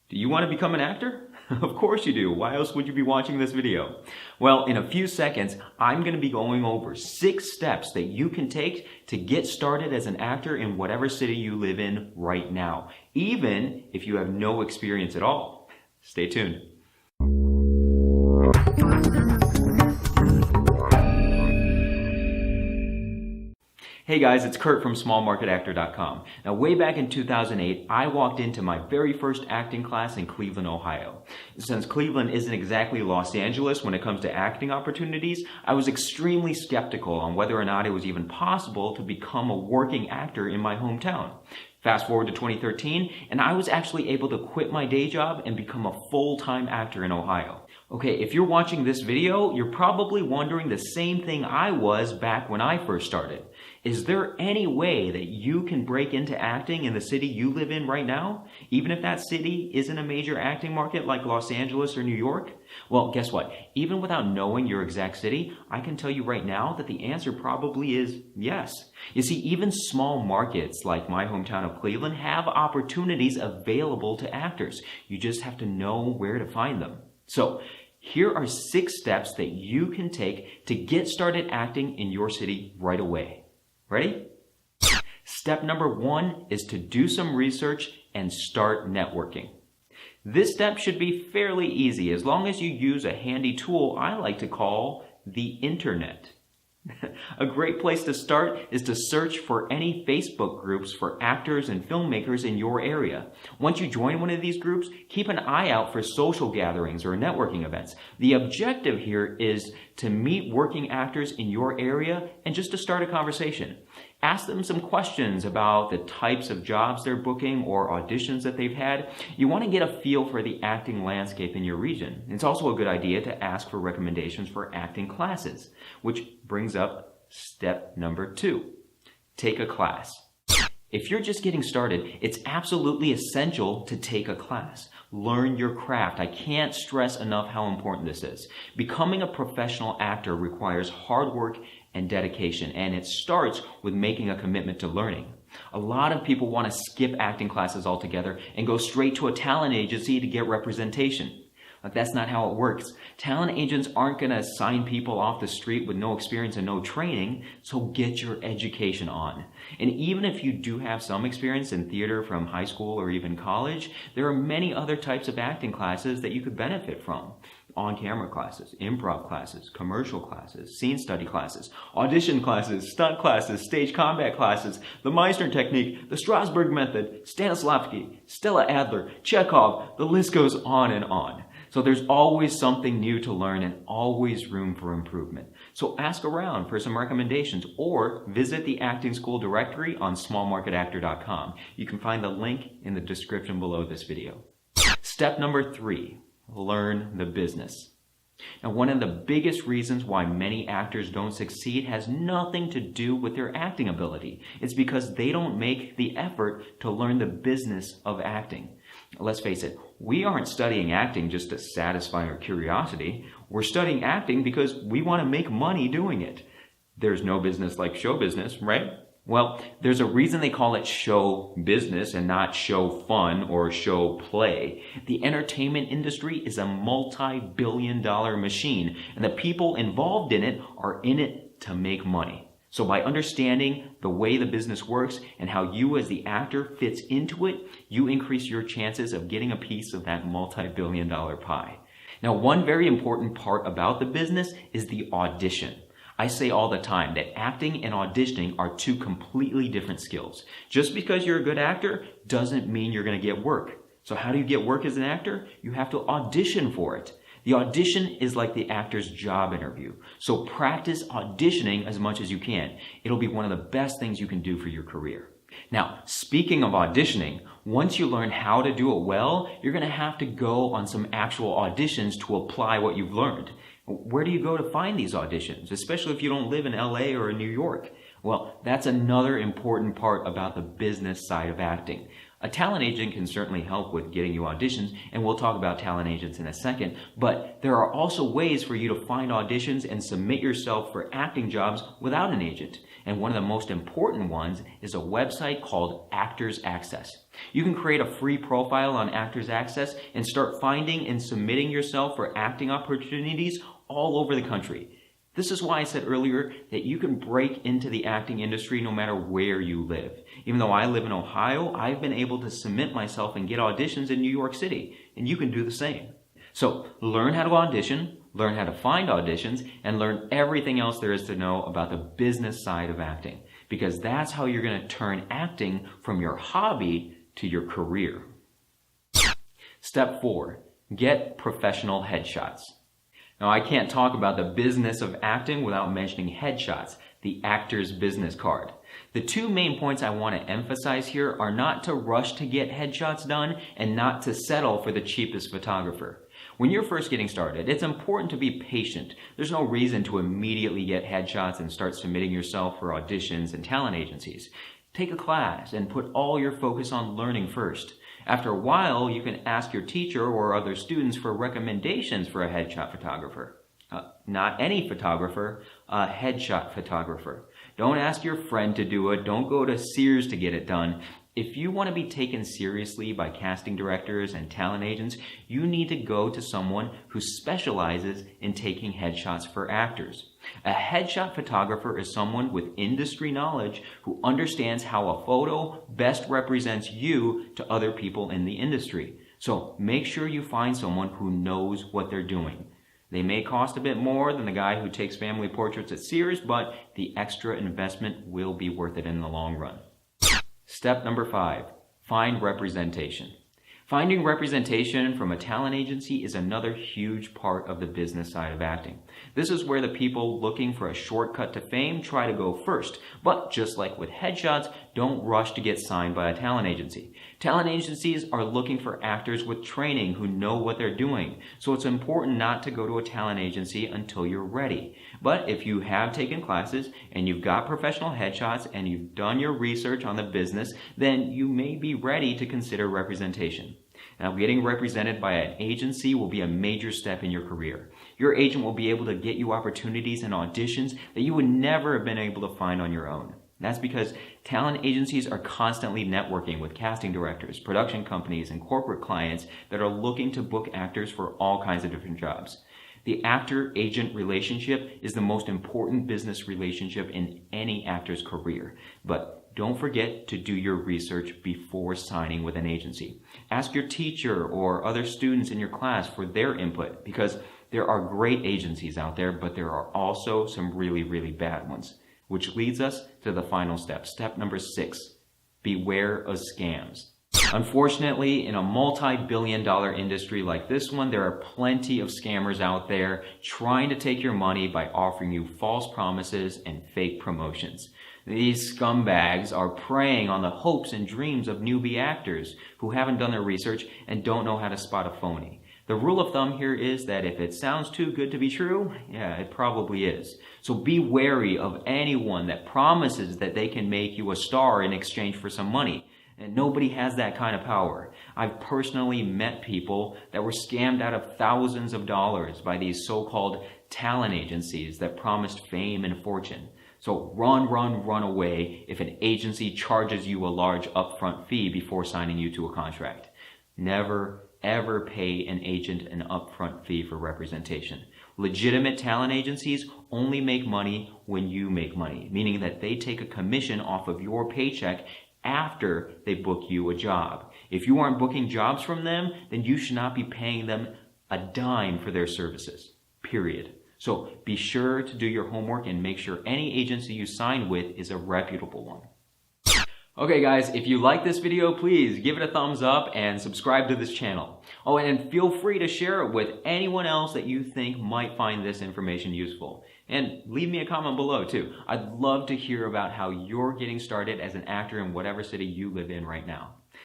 Do you want to become an actor? Of course you do. Why else would you be watching this video? Well, in a few seconds, I'm going to be going over 6 steps that you can take to get started as an actor in whatever city you live in right now, even if you have no experience at all. Stay tuned. Hey guys, it's Kurt from SmallMarketActor.com. Now, way back in 2008, I walked into my very first acting class in Cleveland, Ohio. Since Cleveland isn't exactly Los Angeles when it comes to acting opportunities, I was extremely skeptical on whether or not it was even possible to become a working actor in my hometown. Fast forward to 2013, and I was actually able to quit my day job and become a full-time actor in Ohio. Okay, if you're watching this video, you're probably wondering the same thing I was back when I first started. Is there any way that you can break into acting in the city you live in right now, even if that city isn't a major acting market like Los Angeles or New York? Well, guess what? Even without knowing your exact city, I can tell you right now that the answer probably is yes. You see, even small markets like my hometown of Cleveland have opportunities available to actors. You just have to know where to find them. So, here are 6 steps that you can take to get started acting in your city right away. Ready? Step number 1 is to do some research and start networking. This step should be fairly easy as long as you use a handy tool I like to call the internet. A great place to start is to search for any Facebook groups for actors and filmmakers in your area. Once you join one of these groups, keep an eye out for social gatherings or networking events. The objective here is to meet working actors in your area and just to start a conversation. Ask them some questions about the types of jobs they're booking or auditions that they've had. You want to get a feel for the acting landscape in your region. It's also a good idea to ask for recommendations for acting classes, which brings up step number 2. Take a class. If you're just getting started, it's absolutely essential to take a class. Learn your craft. I can't stress enough how important this is. Becoming a professional actor requires hard work and dedication, and it starts with making a commitment to learning. A lot of people want to skip acting classes altogether and go straight to a talent agency to get representation. But that's not how it works. Talent agents aren't going to sign people off the street with no experience and no training, so get your education on. And even if you do have some experience in theater from high school or even college, there are many other types of acting classes that you could benefit from. On-camera classes, improv classes, commercial classes, scene study classes, audition classes, stunt classes, stage combat classes, the Meisner technique, the Strasberg method, Stanislavski, Stella Adler, Chekhov, the list goes on and on. So there's always something new to learn and always room for improvement. So ask around for some recommendations or visit the acting school directory on SmallMarketActor.com. You can find the link in the description below this video. Step number 3, learn the business. Now, one of the biggest reasons why many actors don't succeed has nothing to do with their acting ability. It's because they don't make the effort to learn the business of acting. Let's face it, we aren't studying acting just to satisfy our curiosity. We're studying acting because we want to make money doing it. There's no business like show business, right? Well, there's a reason they call it show business and not show fun or show play. The entertainment industry is a multi-billion-dollar machine, and the people involved in it are in it to make money. So by understanding the way the business works and how you as the actor fits into it, you increase your chances of getting a piece of that multi-billion-dollar pie. Now, one very important part about the business is the audition. I say all the time that acting and auditioning are 2 completely different skills. Just because you're a good actor doesn't mean you're going to get work. So how do you get work as an actor? You have to audition for it. The audition is like the actor's job interview. So practice auditioning as much as you can. It'll be one of the best things you can do for your career. Now, speaking of auditioning, once you learn how to do it well, you're going to have to go on some actual auditions to apply what you've learned. Where do you go to find these auditions, especially if you don't live in LA or in New York? Well, that's another important part about the business side of acting. A talent agent can certainly help with getting you auditions, and we'll talk about talent agents in a second, but there are also ways for you to find auditions and submit yourself for acting jobs without an agent. And one of the most important ones is a website called Actors Access. You can create a free profile on Actors Access and start finding and submitting yourself for acting opportunities all over the country. This is why I said earlier that you can break into the acting industry no matter where you live. Even though I live in Ohio, I've been able to submit myself and get auditions in New York City, and you can do the same. So learn how to audition, learn how to find auditions, and learn everything else there is to know about the business side of acting, because that's how you're going to turn acting from your hobby to your career. Step 4, get professional headshots. Now, I can't talk about the business of acting without mentioning headshots, the actor's business card. The two main points I want to emphasize here are not to rush to get headshots done and not to settle for the cheapest photographer. When you're first getting started, it's important to be patient. There's no reason to immediately get headshots and start submitting yourself for auditions and talent agencies. Take a class and put all your focus on learning first. After a while, you can ask your teacher or other students for recommendations for a headshot photographer. Not any photographer, a headshot photographer. Don't ask your friend to do it. Don't go to Sears to get it done. If you want to be taken seriously by casting directors and talent agents, you need to go to someone who specializes in taking headshots for actors. A headshot photographer is someone with industry knowledge who understands how a photo best represents you to other people in the industry. So make sure you find someone who knows what they're doing. They may cost a bit more than the guy who takes family portraits at Sears, but the extra investment will be worth it in the long run. Step number 5, find representation. Finding representation from a talent agency is another huge part of the business side of acting. This is where the people looking for a shortcut to fame try to go first. But just like with headshots, don't rush to get signed by a talent agency. Talent agencies are looking for actors with training who know what they're doing. So it's important not to go to a talent agency until you're ready. But if you have taken classes and you've got professional headshots and you've done your research on the business, then you may be ready to consider representation. Now, getting represented by an agency will be a major step in your career. Your agent will be able to get you opportunities and auditions that you would never have been able to find on your own. That's because talent agencies are constantly networking with casting directors, production companies, and corporate clients that are looking to book actors for all kinds of different jobs. The actor-agent relationship is the most important business relationship in any actor's career. But don't forget to do your research before signing with an agency. Ask your teacher or other students in your class for their input, because there are great agencies out there, but there are also some really, really bad ones. Which leads us to the final step. Step number 6, beware of scams. Unfortunately, in a multi-billion-dollar industry like this one, there are plenty of scammers out there trying to take your money by offering you false promises and fake promotions. These scumbags are preying on the hopes and dreams of newbie actors who haven't done their research and don't know how to spot a phony. The rule of thumb here is that if it sounds too good to be true, yeah, it probably is. So be wary of anyone that promises that they can make you a star in exchange for some money. And nobody has that kind of power. I've personally met people that were scammed out of thousands of dollars by these so-called talent agencies that promised fame and fortune. So run away if an agency charges you a large upfront fee before signing you to a contract. Never, ever pay an agent an upfront fee for representation. Legitimate talent agencies only make money when you make money, meaning that they take a commission off of your paycheck after they book you a job. If you aren't booking jobs from them, then you should not be paying them a dime for their services, period. So be sure to do your homework and make sure any agency you sign with is a reputable one. Okay guys, if you like this video, please give it a thumbs up and subscribe to this channel. Oh, and feel free to share it with anyone else that you think might find this information useful. And leave me a comment below too. I'd love to hear about how you're getting started as an actor in whatever city you live in right now.